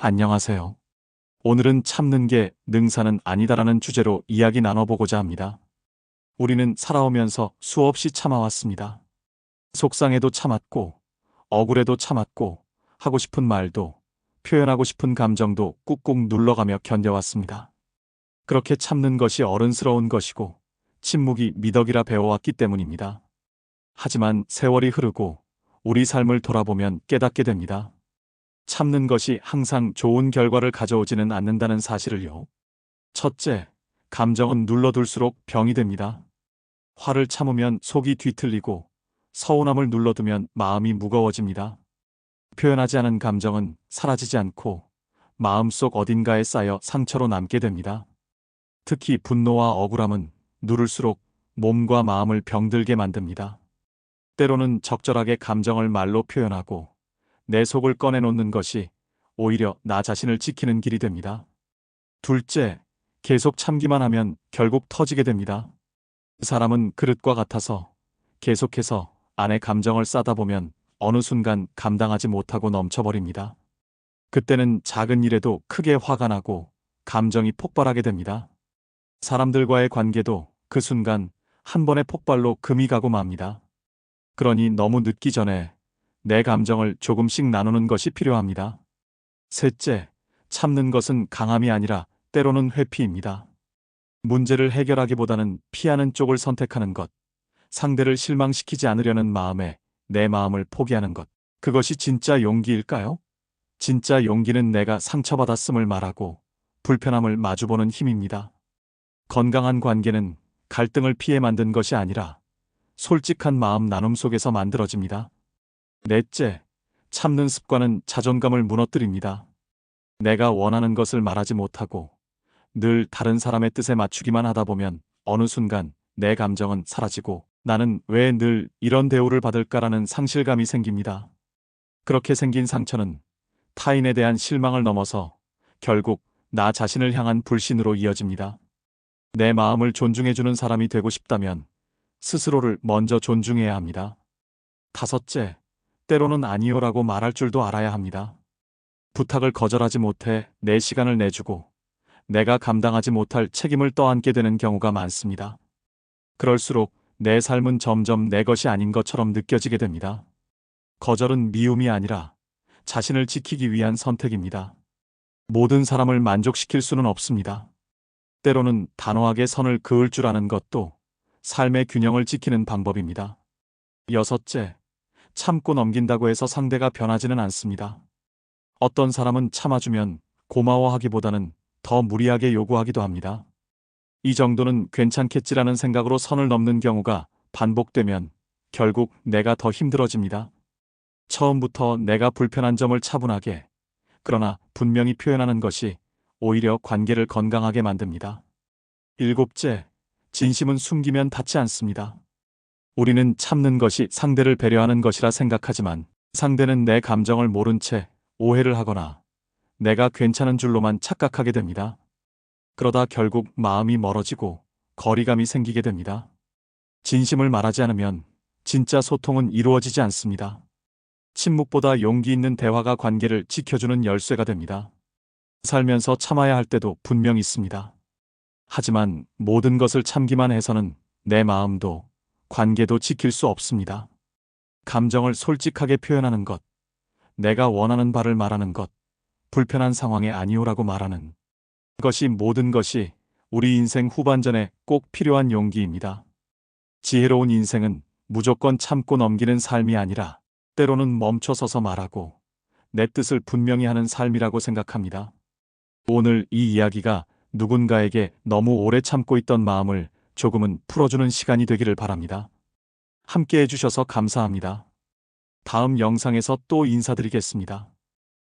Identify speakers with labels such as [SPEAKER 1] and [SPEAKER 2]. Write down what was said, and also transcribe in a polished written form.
[SPEAKER 1] 안녕하세요. 오늘은 참는 게 능사는 아니다라는 주제로 이야기 나눠보고자 합니다. 우리는 살아오면서 수없이 참아왔습니다. 속상해도 참았고, 억울해도 참았고, 하고 싶은 말도, 표현하고 싶은 감정도 꾹꾹 눌러가며 견뎌왔습니다. 그렇게 참는 것이 어른스러운 것이고, 침묵이 미덕이라 배워왔기 때문입니다. 하지만 세월이 흐르고, 우리 삶을 돌아보면 깨닫게 됩니다. 참는 것이 항상 좋은 결과를 가져오지는 않는다는 사실을요. 첫째, 감정은 눌러둘수록 병이 됩니다. 화를 참으면 속이 뒤틀리고 서운함을 눌러두면 마음이 무거워집니다. 표현하지 않은 감정은 사라지지 않고 마음속 어딘가에 쌓여 상처로 남게 됩니다. 특히 분노와 억울함은 누를수록 몸과 마음을 병들게 만듭니다. 때로는 적절하게 감정을 말로 표현하고 내 속을 꺼내놓는 것이 오히려 나 자신을 지키는 길이 됩니다. 둘째, 계속 참기만 하면 결국 터지게 됩니다. 사람은 그릇과 같아서 계속해서 안에 감정을 싸다 보면 어느 순간 감당하지 못하고 넘쳐버립니다. 그때는 작은 일에도 크게 화가 나고 감정이 폭발하게 됩니다. 사람들과의 관계도 그 순간 한 번의 폭발로 금이 가고 맙니다. 그러니 너무 늦기 전에 내 감정을 조금씩 나누는 것이 필요합니다. 셋째, 참는 것은 강함이 아니라 때로는 회피입니다. 문제를 해결하기보다는 피하는 쪽을 선택하는 것, 상대를 실망시키지 않으려는 마음에 내 마음을 포기하는 것, 그것이 진짜 용기일까요? 진짜 용기는 내가 상처받았음을 말하고 불편함을 마주보는 힘입니다. 건강한 관계는 갈등을 피해 만든 것이 아니라 솔직한 마음 나눔 속에서 만들어집니다. 넷째, 참는 습관은 자존감을 무너뜨립니다. 내가 원하는 것을 말하지 못하고 늘 다른 사람의 뜻에 맞추기만 하다 보면 어느 순간 내 감정은 사라지고 나는 왜 늘 이런 대우를 받을까라는 상실감이 생깁니다. 그렇게 생긴 상처는 타인에 대한 실망을 넘어서 결국 나 자신을 향한 불신으로 이어집니다. 내 마음을 존중해주는 사람이 되고 싶다면 스스로를 먼저 존중해야 합니다. 다섯째, 때로는 아니요라고 말할 줄도 알아야 합니다. 부탁을 거절하지 못해 내 시간을 내주고 내가 감당하지 못할 책임을 떠안게 되는 경우가 많습니다. 그럴수록 내 삶은 점점 내 것이 아닌 것처럼 느껴지게 됩니다. 거절은 미움이 아니라 자신을 지키기 위한 선택입니다. 모든 사람을 만족시킬 수는 없습니다. 때로는 단호하게 선을 그을 줄 아는 것도 삶의 균형을 지키는 방법입니다. 여섯째, 참고 넘긴다고 해서 상대가 변하지는 않습니다. 어떤 사람은 참아주면 고마워하기보다는 더 무리하게 요구하기도 합니다. 이 정도는 괜찮겠지라는 생각으로 선을 넘는 경우가 반복되면 결국 내가 더 힘들어집니다. 처음부터 내가 불편한 점을 차분하게, 그러나 분명히 표현하는 것이 오히려 관계를 건강하게 만듭니다. 일곱째, 진심은 숨기면 닿지 않습니다. 우리는 참는 것이 상대를 배려하는 것이라 생각하지만 상대는 내 감정을 모른 채 오해를 하거나 내가 괜찮은 줄로만 착각하게 됩니다. 그러다 결국 마음이 멀어지고 거리감이 생기게 됩니다. 진심을 말하지 않으면 진짜 소통은 이루어지지 않습니다. 침묵보다 용기 있는 대화가 관계를 지켜주는 열쇠가 됩니다. 살면서 참아야 할 때도 분명 있습니다. 하지만 모든 것을 참기만 해서는 내 마음도 관계도 지킬 수 없습니다. 감정을 솔직하게 표현하는 것, 내가 원하는 바를 말하는 것, 불편한 상황에 아니오라고 말하는 것이 모든 것이 우리 인생 후반전에 꼭 필요한 용기입니다. 지혜로운 인생은 무조건 참고 넘기는 삶이 아니라 때로는 멈춰서서 말하고 내 뜻을 분명히 하는 삶이라고 생각합니다. 오늘 이 이야기가 누군가에게 너무 오래 참고 있던 마음을 조금은 풀어주는 시간이 되기를 바랍니다. 함께 해주셔서 감사합니다. 다음 영상에서 또 인사드리겠습니다.